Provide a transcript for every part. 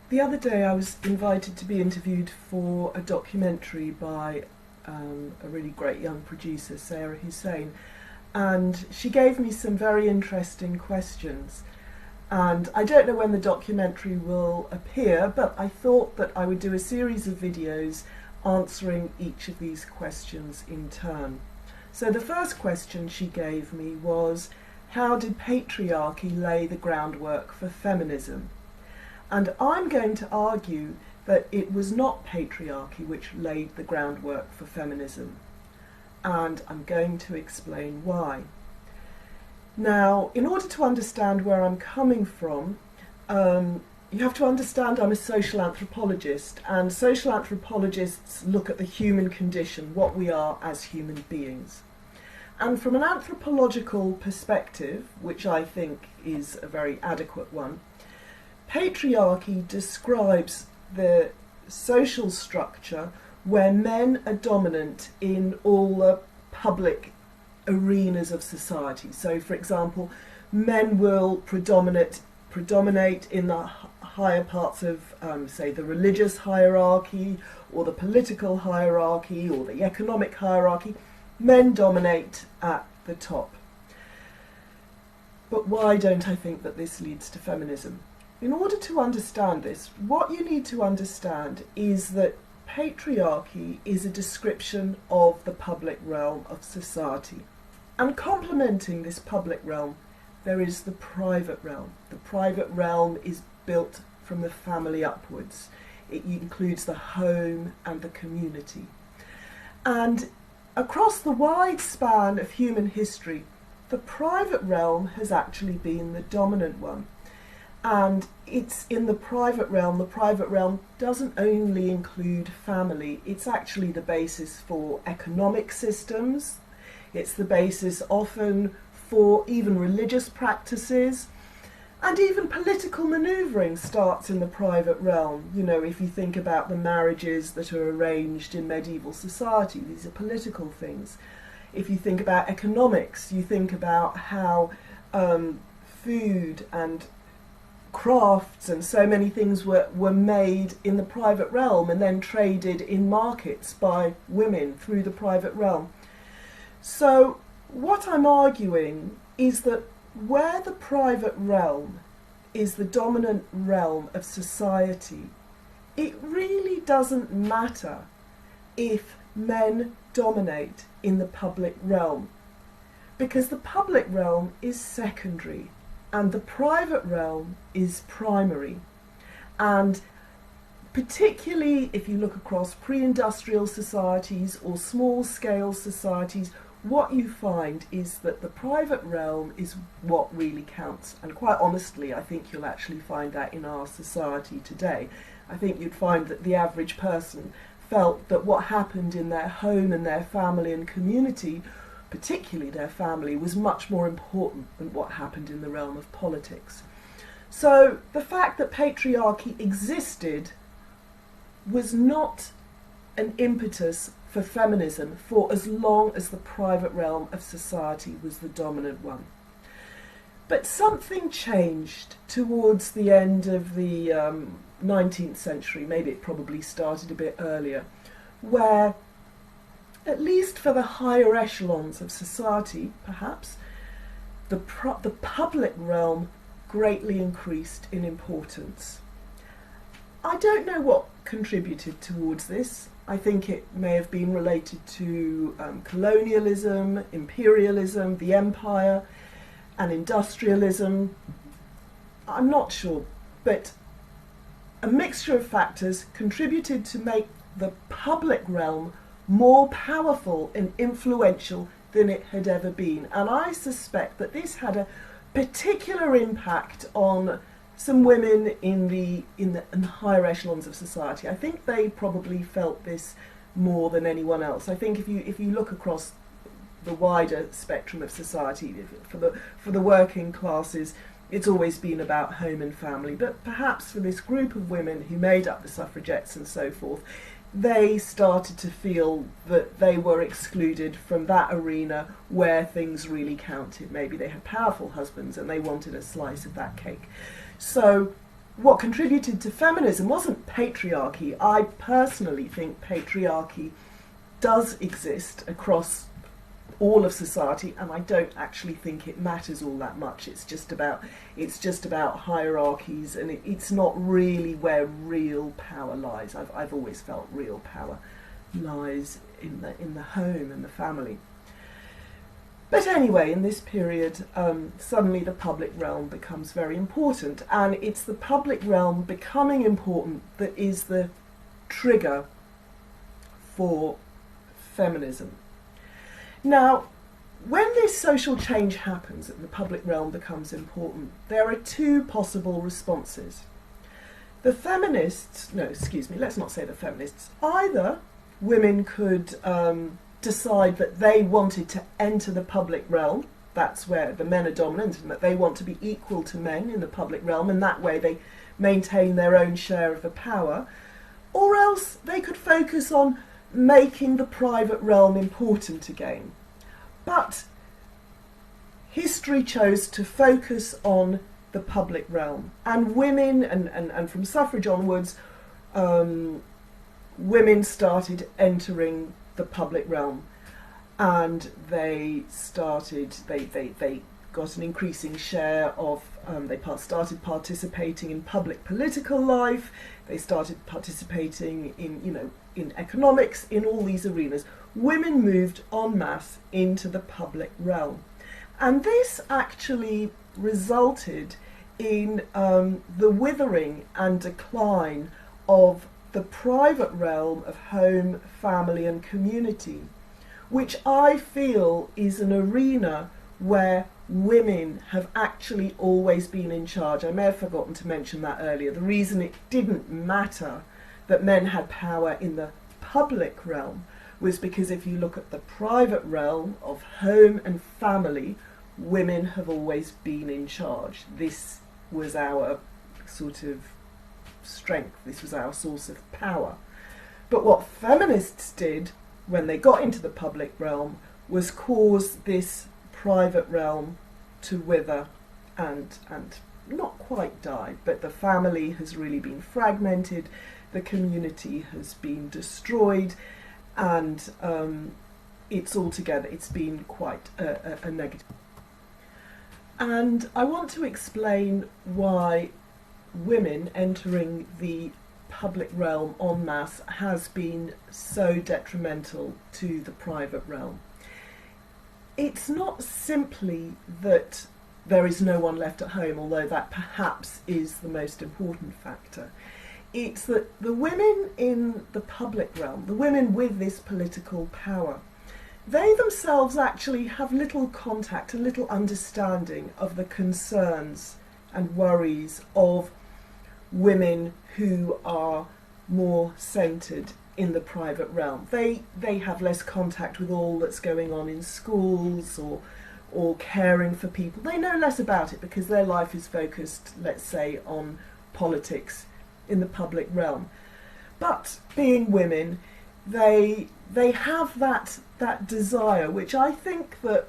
The other day I was invited to be interviewed for a documentary by a really great young producer, Sarah Hussein, and she gave me some very interesting questions. And I don't know when the documentary will appear, but I thought that I would do a series of videos answering each of these questions in turn. So the first question she gave me was, how did patriarchy lay the groundwork for feminism? And I'm going to argue that it was not patriarchy which laid the groundwork for feminism. And I'm going to explain why. Now, in order to understand where I'm coming from, you have to understand I'm a social anthropologist, and social anthropologists look at the human condition, what we are as human beings. And from an anthropological perspective, which I think is a very adequate one, patriarchy describes the social structure where men are dominant in all the public arenas of society. So, for example, men will predominate in the higher parts of, say, the religious hierarchy, or the political hierarchy, or the economic hierarchy. Men dominate at the top. But why don't I think that this leads to feminism? In order to understand this, what you need to understand is that patriarchy is a description of the public realm of society. And complementing this public realm, there is the private realm. The private realm is built from the family upwards. It includes the home and the community. And across the wide span of human history, the private realm has actually been the dominant one. And it's in the private realm doesn't only include family, it's actually the basis for economic systems, it's the basis often for even religious practices, and even political manoeuvring starts in the private realm. You know, if you think about the marriages that are arranged in medieval society, these are political things. If you think about economics, you think about how food and crafts and so many things were made in the private realm and then traded in markets by women through the private realm. So what I'm arguing is that where the private realm is the dominant realm of society, it really doesn't matter if men dominate in the public realm, because the public realm is secondary and the private realm is primary. And particularly if you look across pre-industrial societies or small-scale societies, what you find is that the private realm is what really counts. And quite honestly, I think you'll actually find that in our society today. I think you'd find that the average person felt that what happened in their home and their family and community, particularly their family, was much more important than what happened in the realm of politics. So the fact that patriarchy existed was not an impetus for feminism for as long as the private realm of society was the dominant one. But something changed towards the end of the 19th century, maybe it probably started a bit earlier, where, at least for the higher echelons of society, perhaps, the public realm greatly increased in importance. I don't know what contributed towards this. I think it may have been related to colonialism, imperialism, the empire, and industrialism. I'm not sure, but a mixture of factors contributed to make the public realm more powerful and influential than it had ever been. And I suspect that this had a particular impact on some women in the higher echelons of society. I think they probably felt this more than anyone else. I think if you look across the wider spectrum of society, for the working classes, it's always been about home and family. But perhaps for this group of women who made up the suffragettes and so forth, they started to feel that they were excluded from that arena where things really counted. Maybe they had powerful husbands and they wanted a slice of that cake. So what contributed to feminism wasn't patriarchy. I personally think patriarchy does exist across all of society, and I don't actually think it matters all that much. It's just about hierarchies, and it's not really where real power lies. I've always felt real power lies in the home and the family. But anyway, in this period, suddenly the public realm becomes very important, and it's the public realm becoming important that is the trigger for feminism. Now, when this social change happens and the public realm becomes important, there are two possible responses. The feminists, no, excuse me, let's not say the feminists, either women could decide that they wanted to enter the public realm, that's where the men are dominant, and that they want to be equal to men in the public realm, and that way they maintain their own share of the power, or else they could focus on making the private realm important again. But history chose to focus on the public realm, and women, and from suffrage onwards, women started entering the public realm, and they got an increasing share of, they started participating in public political life, they started participating in economics, in all these arenas. Women moved en masse into the public realm. And this actually resulted in the withering and decline of the private realm of home, family and community, which I feel is an arena where women have actually always been in charge. I may have forgotten to mention that earlier. The reason it didn't matter that men had power in the public realm was because if you look at the private realm of home and family, women have always been in charge. This was our sort of strength, this was our source of power. But what feminists did when they got into the public realm was cause this private realm to wither and not quite die, but the family has really been fragmented, the community has been destroyed, and it's been quite a negative. And I want to explain why women entering the public realm en masse has been so detrimental to the private realm. It's not simply that there is no one left at home, although that perhaps is the most important factor. It's that the women in the public realm, the women with this political power, they themselves actually have little contact and little understanding of the concerns and worries of women who are more centred in the private realm. They have less contact with all that's going on in schools or caring for people. They know less about it because their life is focused, let's say, on politics in the public realm. But being women, they have that desire, which I think that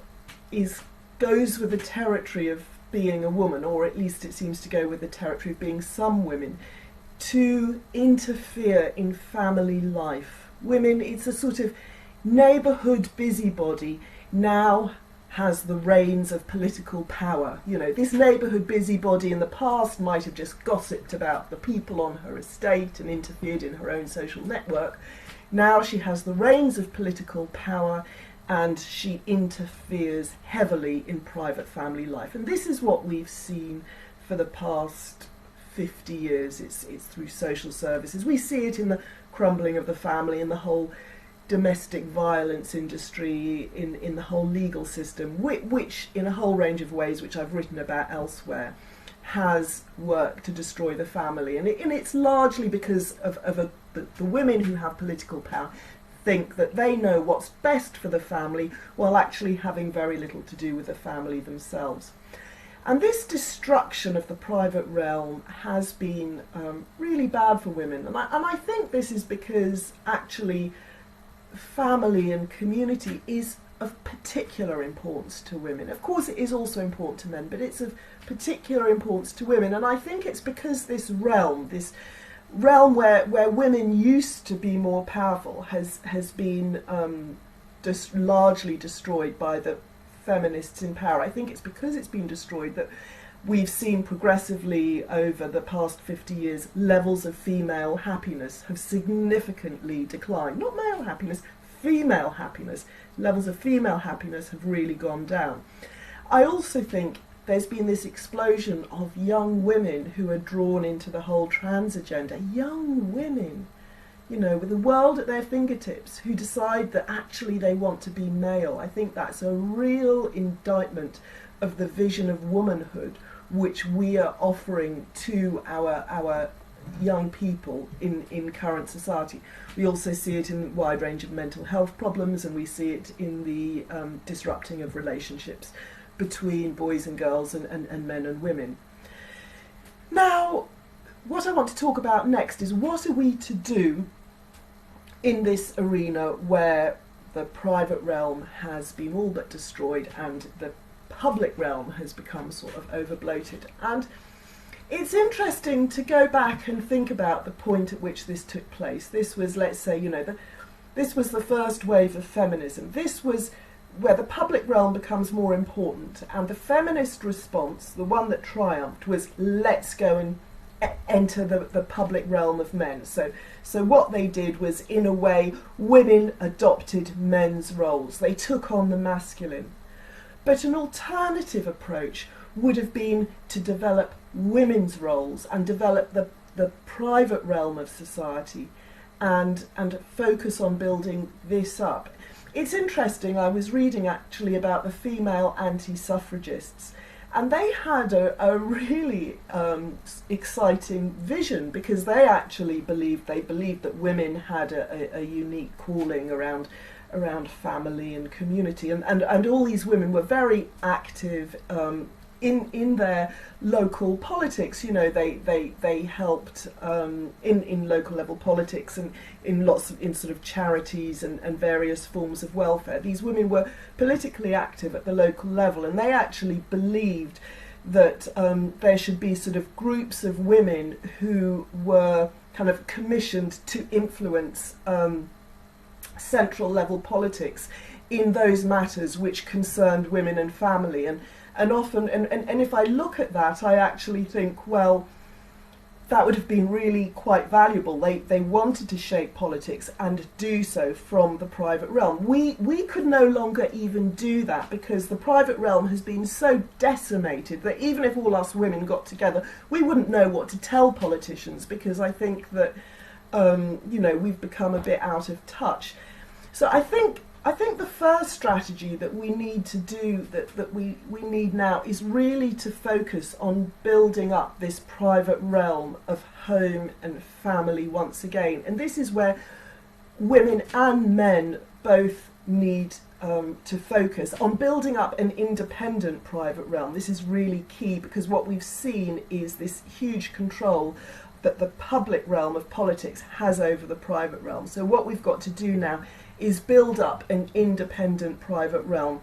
goes with the territory of being a woman, or at least it seems to go with the territory of being some women, to interfere in family life. Women, it's a sort of neighbourhood busybody, now has the reins of political power. You know, this neighbourhood busybody in the past might have just gossiped about the people on her estate and interfered in her own social network. Now she has the reins of political power and she interferes heavily in private family life. And this is what we've seen for the past 50 years. It's through social services. We see it in the crumbling of the family, in the whole domestic violence industry, in the whole legal system, which in a whole range of ways, which I've written about elsewhere, has worked to destroy the family. And it's largely because of the women who have political power think that they know what's best for the family while actually having very little to do with the family themselves. And this destruction of the private realm has been really bad for women. And I think this is because actually family and community is of particular importance to women. Of course it is also important to men, but it's of particular importance to women, and I think it's because this realm where women used to be more powerful has been largely destroyed by the feminists in power. I think it's because it's been destroyed that we've seen progressively over the past 50 years levels of female happiness have significantly declined. Not male happiness, female happiness. Levels of female happiness have really gone down. I also think there's been this explosion of young women who are drawn into the whole trans agenda. Young women, you know, with the world at their fingertips, who decide that actually they want to be male. I think that's a real indictment of the vision of womanhood which we are offering to our young people in current society. We also see it in a wide range of mental health problems, and we see it in the disrupting of relationships between boys and girls and men and women. Now, what I want to talk about next is what are we to do in this arena where the private realm has been all but destroyed and the public realm has become sort of overbloated. And it's interesting to go back and think about the point at which this took place. This was, let's say, you know, this was the first wave of feminism. This was where the public realm becomes more important, and the feminist response, the one that triumphed, was let's go and enter the public realm of men. So what they did was, in a way, women adopted men's roles. They took on the masculine. But an alternative approach would have been to develop women's roles and develop the private realm of society and focus on building this up. It's interesting, I was reading actually about the female anti-suffragists, and they had a really exciting vision, because they actually believed that women had a unique calling around family and community, and all these women were very active in their local politics. You know, they helped in local level politics and in sort of charities and various forms of welfare. These women were politically active at the local level, and they actually believed that there should be sort of groups of women who were kind of commissioned to influence central level politics in those matters which concerned women and family. And often, and if I look at that, I actually think, well, that would have been really quite valuable. They wanted to shape politics and do so from the private realm. We could no longer even do that, because the private realm has been so decimated that even if all us women got together, we wouldn't know what to tell politicians, because I think that you know, we've become a bit out of touch. So I think the first strategy that we need to do, that we need now, is really to focus on building up this private realm of home and family once again. And this is where women and men both need to focus on building up an independent private realm. This is really key, because what we've seen is this huge control that the public realm of politics has over the private realm. So what we've got to do now is build up an independent private realm.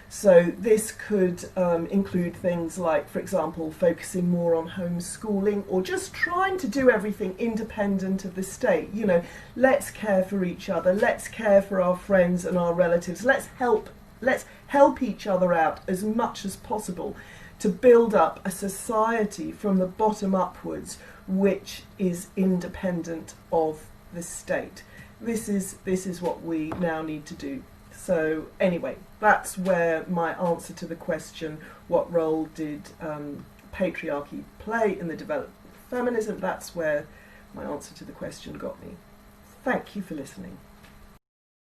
So this could include things like, for example, focusing more on homeschooling, or just trying to do everything independent of the state. You know, let's care for each other, let's care for our friends and our relatives, let's help each other out as much as possible to build up a society from the bottom upwards which is independent of the state. This is what we now need to do. So anyway, that's where my answer to the question, what role did patriarchy play in the development of feminism, that's where my answer to the question got me. Thank you for listening.